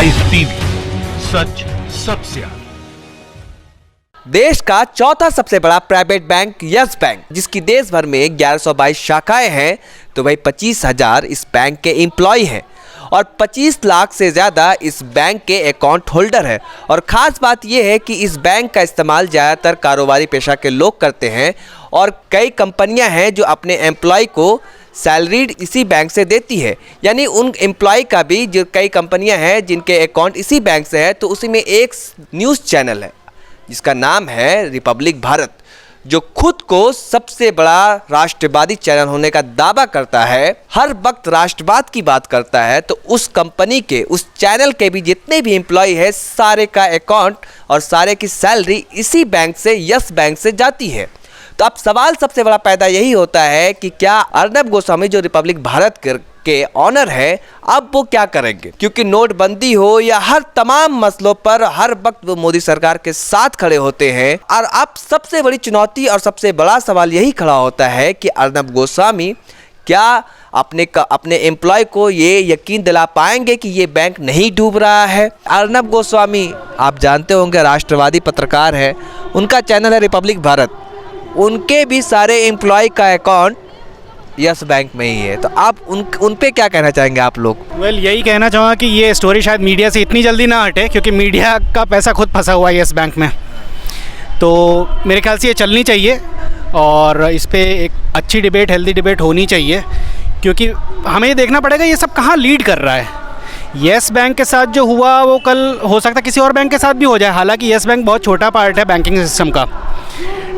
Ice TV, सच सबसे आगे। देश का चौथा सबसे बड़ा प्राइवेट बैंक यस बैंक, जिसकी देश भर में 1122 शाखाएं हैं, तो वही 25,000 इस बैंक के एम्प्लॉय हैं और 25 लाख से ज़्यादा इस बैंक के अकाउंट होल्डर है। और ख़ास बात यह है कि इस बैंक का इस्तेमाल ज़्यादातर कारोबारी पेशा के लोग करते हैं और कई कंपनियां हैं जो अपने एम्प्लॉय को सैलरीड इसी बैंक से देती है। यानी उन एम्प्लॉय का भी जो कई कंपनियां हैं जिनके अकाउंट इसी बैंक से है, तो उसी में एक न्यूज़ चैनल है जिसका नाम है रिपब्लिक भारत, जो खुद को सबसे बड़ा राष्ट्रवादी चैनल होने का दावा करता है, हर वक्त राष्ट्रवाद की बात करता है। तो उस कंपनी के, उस चैनल के भी जितने भी एम्प्लॉय है, सारे का अकाउंट और सारे की सैलरी इसी बैंक से, यस बैंक से जाती है। तो अब सवाल सबसे बड़ा पैदा यही होता है कि क्या अर्नब गोस्वामी जो रिपब्लिक भारत के ऑनर है, अब वो क्या करेंगे? क्योंकि नोटबंदी हो या हर तमाम मसलों पर हर वक्त वो मोदी सरकार के साथ खड़े होते हैं। और अब सबसे बड़ी चुनौती और सबसे बड़ा सवाल यही खड़ा होता है कि अर्नब गोस्वामी क्या अपने एम्प्लॉय को ये यकीन दिला पाएंगे कि ये बैंक नहीं डूब रहा है। अर्नब गोस्वामी आप जानते होंगे राष्ट्रवादी पत्रकार है, उनका चैनल है रिपब्लिक भारत, उनके भी सारे एम्प्लॉय का अकाउंट यस बैंक में ही है। तो आप उन पे क्या कहना चाहेंगे आप लोग? यही कहना चाहूँगा कि ये स्टोरी शायद मीडिया से इतनी जल्दी ना हटे, क्योंकि मीडिया का पैसा खुद फंसा हुआ है यस बैंक में। तो मेरे ख्याल से ये चलनी चाहिए और इस पे एक अच्छी डिबेट, हेल्दी डिबेट होनी चाहिए, क्योंकि हमें ये देखना पड़ेगा ये सब कहाँ लीड कर रहा है। येस बैंक के साथ जो हुआ वो कल हो सकता है किसी और बैंक के साथ भी हो जाए। हालांकि येस बैंक बहुत छोटा पार्ट है बैंकिंग सिस्टम का,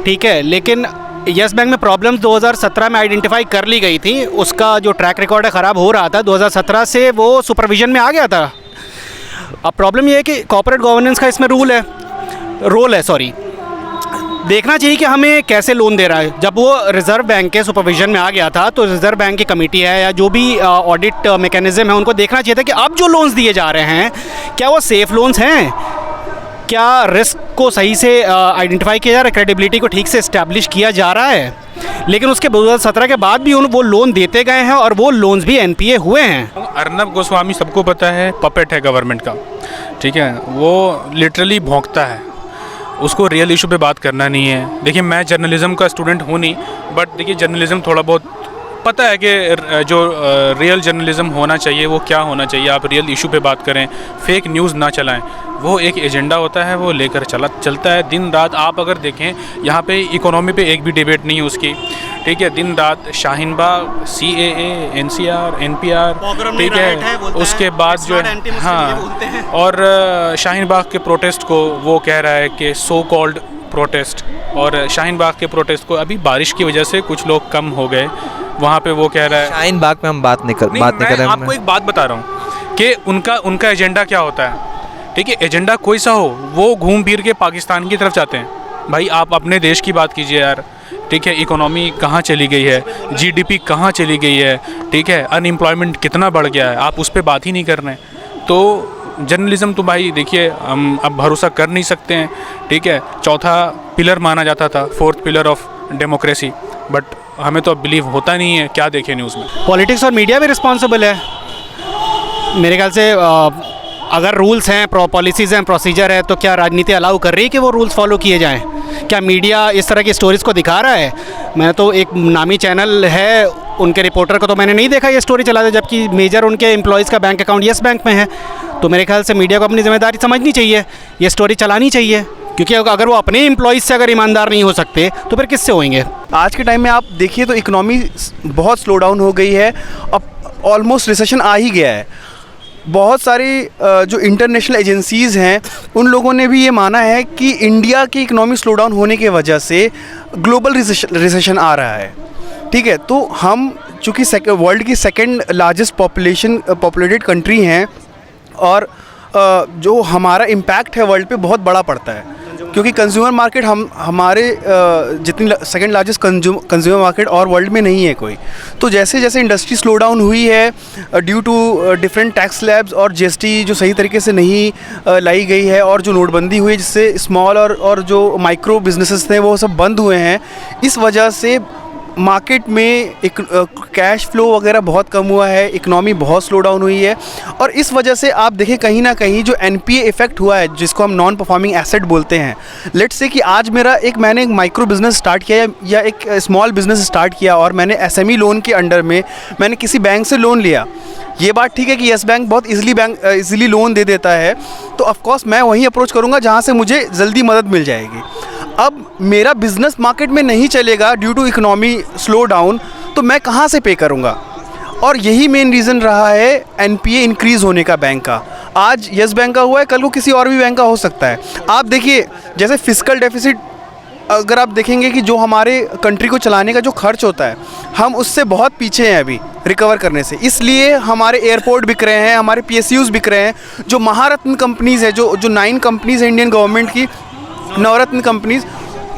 ठीक है, लेकिन येस बैंक में प्रॉब्लम्स 2017 में आइडेंटिफाई कर ली गई थी। उसका जो ट्रैक रिकॉर्ड है ख़राब हो रहा था, 2017 से वो सुपरविजन में आ गया था। अब प्रॉब्लम ये है कि कॉर्पोरेट गवर्नेंस का इसमें रोल है। देखना चाहिए कि हमें कैसे लोन दे रहा है। जब वो रिज़र्व बैंक के सुपरविजन में आ गया था, तो रिज़र्व बैंक की कमेटी है या जो भी ऑडिट मैकेनिज़्म है, उनको देखना चाहिए था कि अब जो लोन्स दिए जा रहे हैं क्या वो सेफ़ लोन्स हैं, क्या रिस्क को सही से आइडेंटिफाई किया जा रहा है, क्रेडिबिलिटी को ठीक से इस्टेब्लिश किया जा रहा है। लेकिन उसके 2017 के बाद भी वो लोन देते गए हैं और वो लोन्स भी एनपीए हुए हैं। अर्नब गोस्वामी सबको पता है पपेट है गवर्नमेंट का, ठीक है, वो लिटरली भौंकता है, उसको रियल इशू पे बात करना नहीं है। देखिए मैं जर्नलिज्म का स्टूडेंट हूँ नहीं, बट देखिए जर्नलिज्म थोड़ा बहुत पता है कि जो रियल जर्नलिज्म होना चाहिए वो क्या होना चाहिए। आप रियल इशू पे बात करें, फेक न्यूज़ ना चलाएं, वो एक एजेंडा होता है, वो लेकर चलता है दिन रात। आप अगर देखें यहाँ पे इकोनॉमी पे एक भी डिबेट नहीं है उसकी, ठीक है, दिन रात Shaheen Bagh, CAA, NCR, NPR, ठीक है, उसके बाद जो है हाँ, और शाहीन बाग के प्रोटेस्ट को वो कह रहा है कि सो कॉल्ड प्रोटेस्ट, और शाहीन बाग के प्रोटेस्ट को अभी बारिश की वजह से कुछ लोग कम हो गए, वहाँ पे वो कह रहा है। शाहीन बाग में हम बात नहीं कर रहे हैं। आपको एक बात बता रहा हूँ कि उनका एजेंडा क्या होता है, ठीक है, एजेंडा कोई सा हो, वो घूम फिर के पाकिस्तान की तरफ जाते हैं। भाई आप अपने देश की बात कीजिए यार, ठीक है, इकोनॉमी कहाँ चली गई है, GDP कहाँ चली गई है, ठीक है, अनएम्प्लॉयमेंट कितना बढ़ गया है, आप उस पर बात ही नहीं कर रहे हैं। तो जर्नलिज्म तो भाई देखिए हम अब भरोसा कर नहीं सकते हैं, ठीक है, चौथा पिलर माना जाता था, 4th pillar of democracy, but हमें तो अब बिलीव होता नहीं है, क्या देखें न्यूज़ में। पॉलिटिक्स और मीडिया भी रिस्पॉन्सिबल है मेरे ख्याल से। अगर रूल्स हैं, पॉलिसीज़ हैं, प्रोसीजर है, तो क्या राजनीति अलाउ कर रही है कि वो रूल्स फॉलो किए जाएं? क्या मीडिया इस तरह की स्टोरीज़ को दिखा रहा है? मैं तो एक नामी चैनल है, उनके रिपोर्टर को तो मैंने नहीं देखा ये स्टोरी चलाते, जबकि मेजर उनके एम्प्लॉयज़ का बैंक अकाउंट यस बैंक में है। तो मेरे ख्याल से मीडिया को अपनी जिम्मेदारी समझनी चाहिए, ये स्टोरी चलानी चाहिए, क्योंकि अगर वो अपने एम्प्लॉयज़ से अगर ईमानदार नहीं हो सकते तो फिर किससे होंगे? आज के टाइम में आप देखिए तो इकोनॉमी बहुत स्लो डाउन हो गई है, अब ऑलमोस्ट रिसेशन आ ही गया है। बहुत सारी जो इंटरनेशनल एजेंसीज़ हैं उन लोगों ने भी ये माना है कि इंडिया की इकोनॉमी स्लो डाउन होने की वजह से ग्लोबल रिसेशन आ रहा है, ठीक है। तो हम चूँकि वर्ल्ड की सेकंड लार्जेस्ट पॉपुलेटेड कंट्री हैं और जो हमारा इम्पैक्ट है वर्ल्ड पे बहुत बड़ा पड़ता है, क्योंकि कंज्यूमर मार्केट हमारे जितनी सेकंड लार्जेस्ट कंज्यूमर मार्केट और वर्ल्ड में नहीं है कोई। तो जैसे जैसे इंडस्ट्री स्लो डाउन हुई है due to different tax slabs और GST जो सही तरीके से नहीं लाई गई है, और जो नोटबंदी हुई है जिससे स्मॉल और जो माइक्रो बिजनेसेस थे वो सब बंद हुए हैं, इस वजह से मार्केट में एक कैश फ्लो वगैरह बहुत कम हुआ है, इकनॉमी बहुत स्लो डाउन हुई है, और इस वजह से आप देखें कहीं ना कहीं जो एनपीए इफेक्ट हुआ है, जिसको हम नॉन परफॉर्मिंग एसेट बोलते हैं। लेट्स से कि आज मैंने एक माइक्रो बिजनेस स्टार्ट किया या एक स्मॉल बिजनेस स्टार्ट किया, और मैंने एसएमई लोन के अंडर में मैंने किसी बैंक से लोन लिया। ये बात ठीक है कि यस बैंक बहुत इजीली लोन दे देता है, तो ऑफकोर्स मैं वहीं अप्रोच करूँगा जहाँ से मुझे जल्दी मदद मिल जाएगी। अब मेरा बिज़नेस मार्केट में नहीं चलेगा due to economy slow down, तो मैं कहाँ से पे करूँगा? और यही मेन रीज़न रहा है एनपीए इंक्रीज़ होने का बैंक का। आज यस बैंक का हुआ है, कल को किसी और भी बैंक का हो सकता है। आप देखिए, जैसे फिस्कल डेफिसिट अगर आप देखेंगे कि जो हमारे कंट्री को चलाने का जो खर्च होता है, हम उससे बहुत पीछे हैं अभी रिकवर करने से। इसलिए हमारे एयरपोर्ट बिक रहे हैं, हमारे पीएसयूज़ बिक रहे हैं, जो महारत्न कंपनीज़ है, जो 9 कंपनीज़ हैं इंडियन गवर्नमेंट की, नवरत्न कंपनीज़,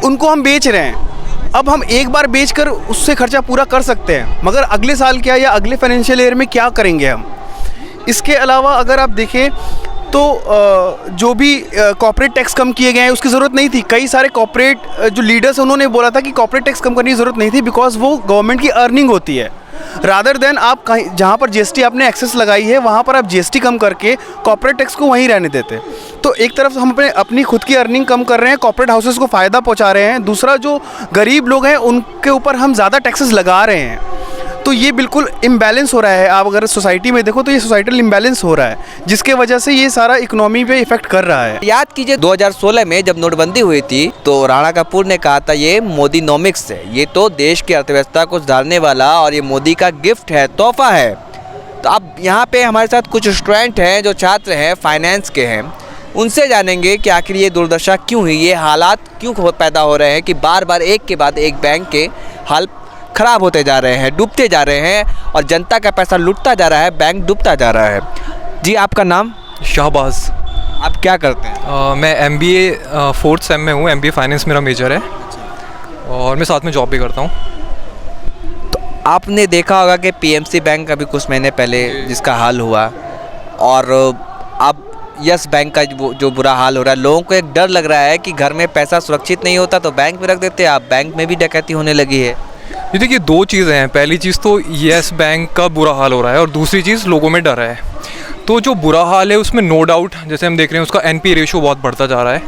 उनको हम बेच रहे हैं। अब हम एक बार बेचकर उससे खर्चा पूरा कर सकते हैं, मगर अगले साल क्या या अगले फाइनेंशियल ईयर में क्या करेंगे हम? इसके अलावा अगर आप देखें तो जो भी कॉर्पोरेट टैक्स कम किए गए हैं उसकी ज़रूरत नहीं थी। कई सारे कॉर्पोरेट जो लीडर्स हैं उन्होंने बोला था कि कॉर्पोरेट टैक्स कम करने की ज़रूरत नहीं थी, बिकॉज वो गवर्नमेंट की अर्निंग होती है। रादर देन आप कहीं जहाँ पर जीएसटी आपने एक्सेस लगाई है वहाँ पर आप जीएसटी कम करके कॉर्पोरेट टैक्स को वहीं रहने देते। तो एक तरफ हम अपनी खुद की अर्निंग कम कर रहे हैं, कॉर्पोरेट हाउसेस को फ़ायदा पहुँचा रहे हैं, दूसरा जो गरीब लोग हैं उनके ऊपर हम ज़्यादा टैक्सेस लगा रहे हैं। तो ये बिल्कुल इम्बैलेंस हो रहा है। आप अगर सोसाइटी में देखो तो ये सोसाइटल इम्बैलेंस हो रहा है, जिसके वजह से ये सारा इकोनॉमी पे इफेक्ट कर रहा है। याद कीजिए 2016 में जब नोटबंदी हुई थी तो राणा कपूर ने कहा था ये मोदी नॉमिक्स है, ये तो देश की अर्थव्यवस्था को सुधारने वाला और ये मोदी का गिफ्ट है, तोहफा है। तो अब यहाँ पे हमारे साथ कुछ स्टूडेंट हैं जो छात्र हैं, फाइनेंस के हैं, उनसे जानेंगे कि आखिर ये दुर्दशा क्यों हुई, ये हालात क्यों पैदा हो रहे हैं कि बार बार एक के बाद एक बैंक के हाल खराब होते जा रहे हैं, डूबते जा रहे हैं और जनता का पैसा लुटता जा रहा है, बैंक डूबता जा रहा है। जी, आपका नाम? शाहबाज। आप क्या करते हैं? मैं MBA 4th सेम में हूँ, MBA फाइनेंस मेरा मेजर है और मैं साथ में जॉब भी करता हूँ। तो आपने देखा होगा कि PMC बैंक अभी कुछ महीने पहले जिसका हाल हुआ, और अब यस बैंक का जो बुरा हाल हो रहा है, लोगों को एक डर लग रहा है कि घर में पैसा सुरक्षित नहीं होता तो बैंक में रख देते हैं। आप बैंक में भी डकैती होने लगी है। ये देखिए, दो चीज़ें हैं। पहली चीज़ तो यस बैंक का बुरा हाल हो रहा है और दूसरी चीज़ लोगों में डर है। तो जो बुरा हाल है उसमें नो डाउट जैसे हम देख रहे हैं उसका NPA रेशो बहुत बढ़ता जा रहा है,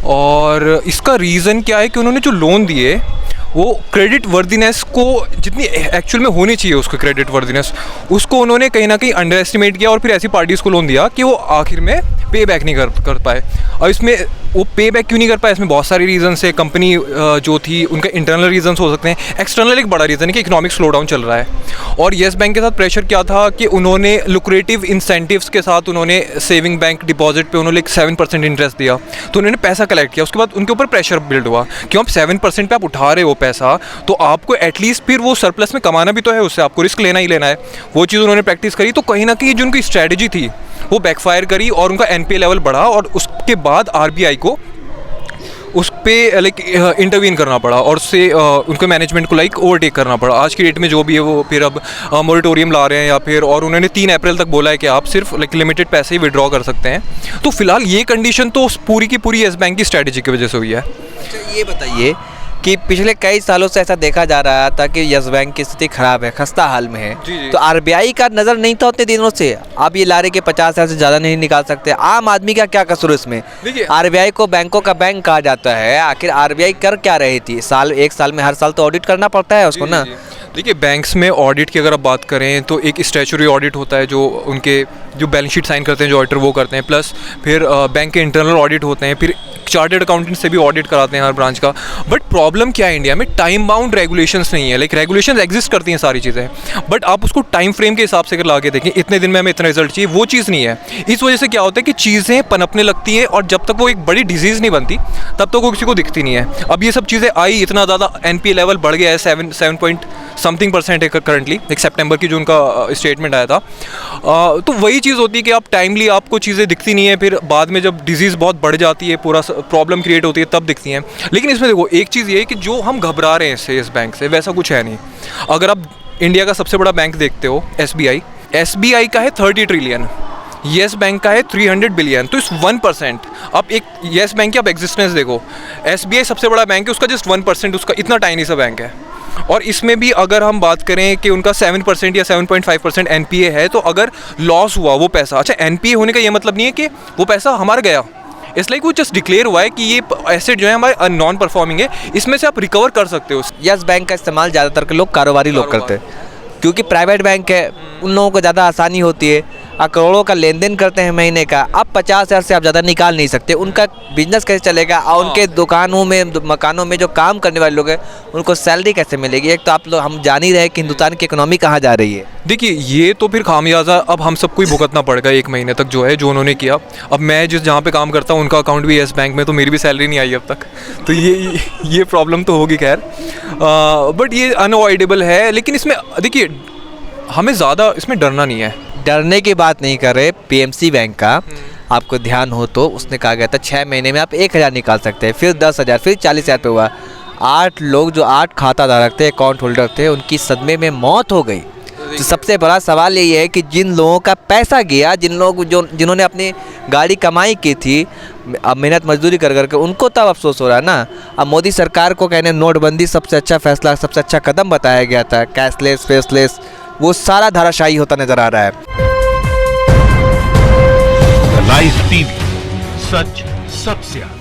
और इसका रीज़न क्या है कि उन्होंने जो लोन दिए वो क्रेडिट वर्दीनेस को जितनी एक्चुअल में होनी चाहिए, उसको क्रेडिट वर्दीनेस उसको उन्होंने कहीं ना कहीं अंडर एस्टिमेट किया और फिर ऐसी पार्टीज़ को लोन दिया कि वो आखिर में पे बैक नहीं कर पाए। और इसमें वो पे बैक क्यों नहीं कर पाए, इसमें बहुत सारे रीज़न्स है। कंपनी जो थी उनका इंटरनल रीज़न्स हो सकते हैं, एक्सटर्नल एक बड़ा रीज़न है कि इकोनॉमिक स्लो डाउन चल रहा है। और येस बैंक के साथ प्रेशर क्या था कि उन्होंने लुक्रेटिव इंसेंटिव्स के साथ उन्होंने सेविंग बैंक डिपॉजिट पे उन्होंने 7% इंटरेस्ट दिया, तो उन्होंने पैसा कलेक्ट किया। उसके बाद उनके ऊपर प्रेशर बिल्ड हुआ कि आप 7% पे आप उठा रहे हो पैसा, तो आपको एटलीस्ट फिर वो सरप्लस में कमाना भी तो है, उससे आपको रिस्क लेना ही लेना है। वो चीज़ उन्होंने प्रैक्टिस करी, तो कहीं ना कहीं जो उनकी स्ट्रैटेजी थी वो बैकफायर करी और उनका NPA लेवल बढ़ा, और उसके बाद RBI को उस पर इंटरवीन करना पड़ा और उससे उनके मैनेजमेंट को ओवरटेक करना पड़ा। आज की डेट में जो भी है वो फिर अब मोरेटोरियम ला रहे हैं, या फिर और उन्होंने 3 अप्रैल तक बोला है कि आप सिर्फ लिमिटेड पैसे ही विड्रॉ कर सकते हैं। तो फिलहाल ये कंडीशन तो पूरी की पूरी येस बैंक की स्ट्रैटेजी की वजह से हुई है। अच्छा, ये बताइए कि पिछले कई सालों से ऐसा देखा जा रहा था कि यस बैंक की स्थिति खराब है, खस्ता हाल में है। जी। तो RBI का नज़र नहीं था उतने दिनों से। अब ये ला रहे कि 50,000 से ज़्यादा नहीं निकाल सकते। आम आदमी का क्या कसूर इसमें? देखिए, RBI को बैंकों का बैंक कहा जाता है, आखिर RBI कर क्या रही थी? एक साल में हर साल तो ऑडिट करना पड़ता है उसको ना। देखिए, बैंक्स में ऑडिट की अगर आप बात करें तो एक स्टैचुटरी ऑडिट होता है जो उनके जो बैलेंस शीट साइन करते हैं जो ऑडिटर वो करते हैं, प्लस फिर बैंक के इंटरनल ऑडिट होते हैं, फिर चार्टर्ड अकाउंटेंट से भी ऑडिट कराते हैं हर ब्रांच का। बट प्रॉब्लम क्या है, इंडिया में टाइम बाउंड रेगुलेशंस नहीं है। रेगुलेशंस एग्जिस्ट करती हैं सारी चीज़ें, बट आप उसको टाइम फ्रेम के हिसाब से अगर ला के देखें, इतने दिन में हमें इतना रिजल्ट चाहिए, वो चीज़ नहीं है। इस वजह से क्या होता है कि चीज़ें पनपने लगती हैं और जब तक वो एक बड़ी डिजीज़ नहीं बनती तब तक वो किसी को दिखती नहीं है। अब ये सब चीज़ें आई, इतना ज़्यादा NPA लेवल बढ़ गया है, 7.something% है करंटली, एक सितंबर की जो उनका स्टेटमेंट आया था। तो वही चीज़ होती है कि आप टाइमली आपको चीज़ें दिखती नहीं है, फिर बाद में जब डिजीज़ बहुत बढ़ जाती है, पूरा प्रॉब्लम क्रिएट होती है, तब दिखती हैं। लेकिन इसमें देखो एक चीज़ ये है कि जो हम घबरा रहे हैं इससे, इस बैंक से, वैसा कुछ है नहीं। अगर आप इंडिया का सबसे बड़ा बैंक देखते हो SBI का है 30 ट्रिलियन, येस बैंक का है 300 बिलियन। तो इस 1%, अब एक येस बैंक की आप एग्जिस्टेंस देखो, SBI सबसे बड़ा बैंक है, उसका जस्ट 1%, उसका इतना टाइनी सा बैंक है। और इसमें भी अगर हम बात करें कि उनका 7% या 7.5% NPA है, तो अगर लॉस हुआ वो पैसा, अच्छा NPA होने का ये मतलब नहीं है कि वो पैसा हमारा गया, इस लाइक वो जस्ट डिक्लेयर हुआ है कि ये एसेट जो है हमारे नॉन परफॉर्मिंग है, इसमें से आप रिकवर कर सकते हो। यस बैंक का इस्तेमाल ज़्यादातर के लोग कारोबारी लोग करते हैं, क्योंकि प्राइवेट बैंक है, उन लोगों को ज़्यादा आसानी होती है। करोड़ों का लेन देन करते हैं महीने का, अब 50,000 से आप ज़्यादा निकाल नहीं सकते। उनका बिजनेस कैसे चलेगा, और उनके दुकानों में मकानों में जो काम करने वाले लोग हैं उनको सैलरी कैसे मिलेगी। एक तो आप लोग, हम जान ही रहे कि हिंदुस्तान की इकोनॉमी कहाँ जा रही है। देखिए ये तो फिर खामियाजा अब हम सबको ही भुगतना पड़ेगा 1 महीने तक जो है, जो उन्होंने किया। अब मैं जहाँ पे काम करता हूँ उनका अकाउंट भी येस बैंक में, तो मेरी भी सैलरी नहीं आई अब तक, तो ये प्रॉब्लम तो होगी खैर, बट ये अनअवॉइडेबल है। लेकिन इसमें देखिए हमें ज़्यादा इसमें डरना नहीं है। डरने की बात नहीं कर रहे। PMC बैंक का आपको ध्यान हो तो उसने कहा गया था 6 महीने में आप 1,000 निकाल सकते हैं, फिर 10,000, फिर 40,000 पे हुआ। 8 लोग जो 8 खाताधारक थे, अकाउंट होल्डर थे, उनकी सदमे में मौत हो गई। तो सबसे बड़ा सवाल यही है कि जिन लोगों का पैसा गया, जिन्होंने अपनी गाड़ी कमाई की थी, अब मेहनत मजदूरी कर करके, उनको तब अफसोस हो रहा है ना। अब मोदी सरकार को कहने नोटबंदी सबसे अच्छा फैसला, सबसे अच्छा कदम बताया गया था, कैशलेस फेसलेस, वो सारा धाराशायी होता नजर आ रहा है। लाइव टीवी, सच सबसे आगे।